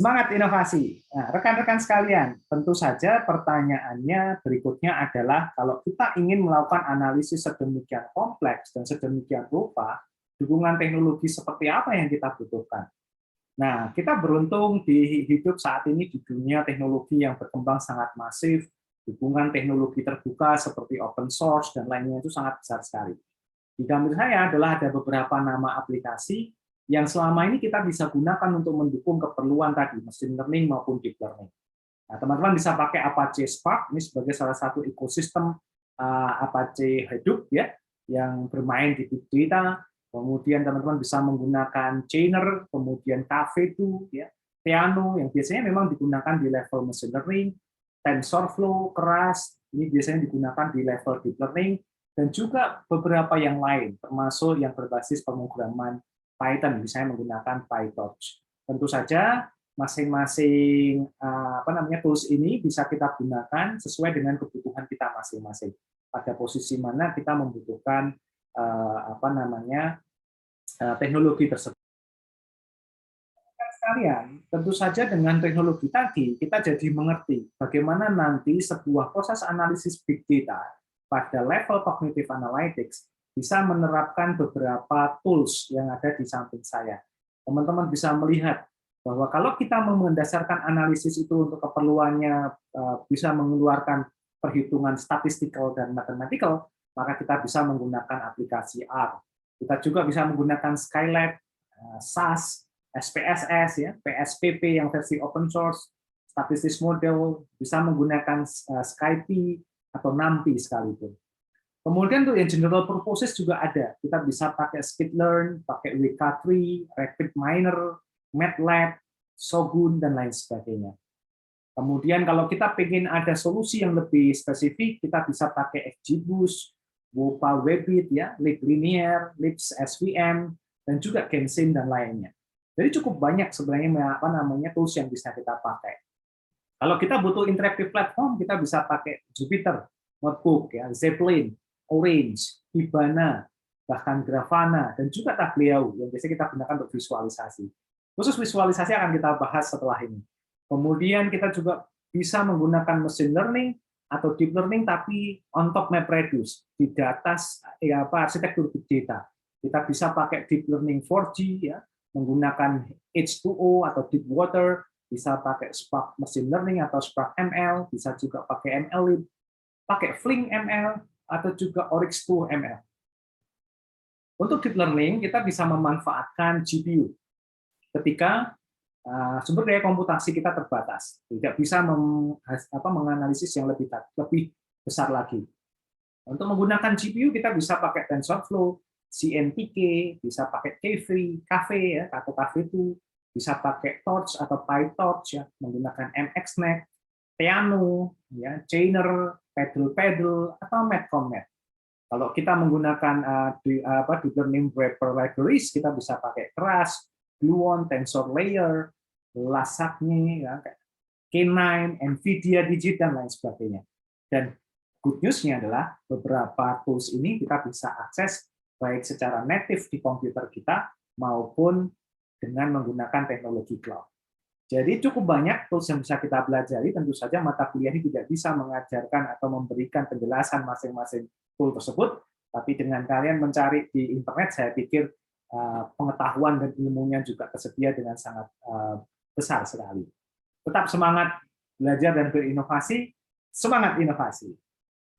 Semangat inovasi. Nah, rekan-rekan sekalian, tentu saja pertanyaannya berikutnya adalah kalau kita ingin melakukan analisis sedemikian kompleks dan sedemikian rupa, dukungan teknologi seperti apa yang kita butuhkan? Nah, kita beruntung di hidup saat ini di dunia teknologi yang berkembang sangat masif, dukungan teknologi terbuka seperti open source dan lainnya itu sangat besar sekali. Di gambar saya adalah ada beberapa nama aplikasi yang selama ini kita bisa gunakan untuk mendukung keperluan tadi, machine learning maupun deep learning. Nah, teman-teman bisa pakai Apache Spark, ini sebagai salah satu ekosistem Apache Hadoop ya, yang bermain di big data. Kemudian teman-teman bisa menggunakan Chainer, kemudian K2, ya, Theano, yang biasanya memang digunakan di level machine learning, TensorFlow, Keras, ini biasanya digunakan di level deep learning, dan juga beberapa yang lain, termasuk yang berbasis pemrograman Python, misalnya menggunakan PyTorch. Tentu saja masing-masing tools ini bisa kita gunakan sesuai dengan kebutuhan kita masing-masing. Pada posisi mana kita membutuhkan teknologi tersebut. Sekalian, tentu saja dengan teknologi tadi kita jadi mengerti bagaimana nanti sebuah proses analisis big data pada level cognitive analytics bisa menerapkan beberapa tools yang ada di samping saya. Teman-teman bisa melihat bahwa kalau kita mendasarkan analisis itu untuk keperluannya bisa mengeluarkan perhitungan statistikal dan mathematical, maka kita bisa menggunakan aplikasi R. Kita juga bisa menggunakan Skylab, SAS, SPSS, ya, PSPP yang versi open source, statistik model, bisa menggunakan SciPy atau NumPy sekalipun. Kemudian untuk yang general purposes juga ada. Kita bisa pakai skitlearn, pakai WK3, RapidMiner, MATLAB, Shogun, dan lain sebagainya. Kemudian kalau kita ingin ada solusi yang lebih spesifik, kita bisa pakai XGBoost, WopaWebit, ya, LibLinear, LibSVM, dan juga Gensim dan lainnya. Jadi cukup banyak sebenarnya tools yang bisa kita pakai. Kalau kita butuh interactive platform, kita bisa pakai Jupyter Notebook, ya, Zeppelin, Orange, Hibana, bahkan Grafana, dan juga Tableu yang biasanya kita gunakan untuk visualisasi. Khusus visualisasi akan kita bahas setelah ini. Kemudian kita juga bisa menggunakan machine learning atau deep learning, tapi on top MapReduce di atas arsitektur big data. Kita bisa pakai deep learning 4G, ya, menggunakan H2O atau deep water, bisa pakai Spark machine learning atau Spark ML, bisa juga pakai MLlib, pakai Flink ML, atau juga Oryx 2 ML. Untuk deep learning, kita bisa memanfaatkan GPU. Ketika sumber daya komputasi kita terbatas, tidak bisa menganalisis yang lebih besar lagi. Untuk menggunakan GPU, kita bisa pakai TensorFlow, CNTK, bisa pakai K3, ya, atau K2, bisa pakai Torch atau PyTorch, ya, menggunakan MXNet, Theano, ya, Chainer, Paddle, atau Matconmat. Kalau kita menggunakan deep learning wrapper libraries, kita bisa pakai Keras, Gluon, TensorLayer, Lasagna, ya, K9, NVIDIA Digit, dan lain sebagainya. Dan good news-nya adalah beberapa tools ini kita bisa akses baik secara native di komputer kita maupun dengan menggunakan teknologi cloud. Jadi cukup banyak tools yang bisa kita pelajari, tentu saja mata kuliah ini tidak bisa mengajarkan atau memberikan penjelasan masing-masing tool tersebut, tapi dengan kalian mencari di internet, saya pikir pengetahuan dan ilmunya juga tersedia dengan sangat besar sekali. Tetap semangat belajar dan berinovasi, semangat inovasi.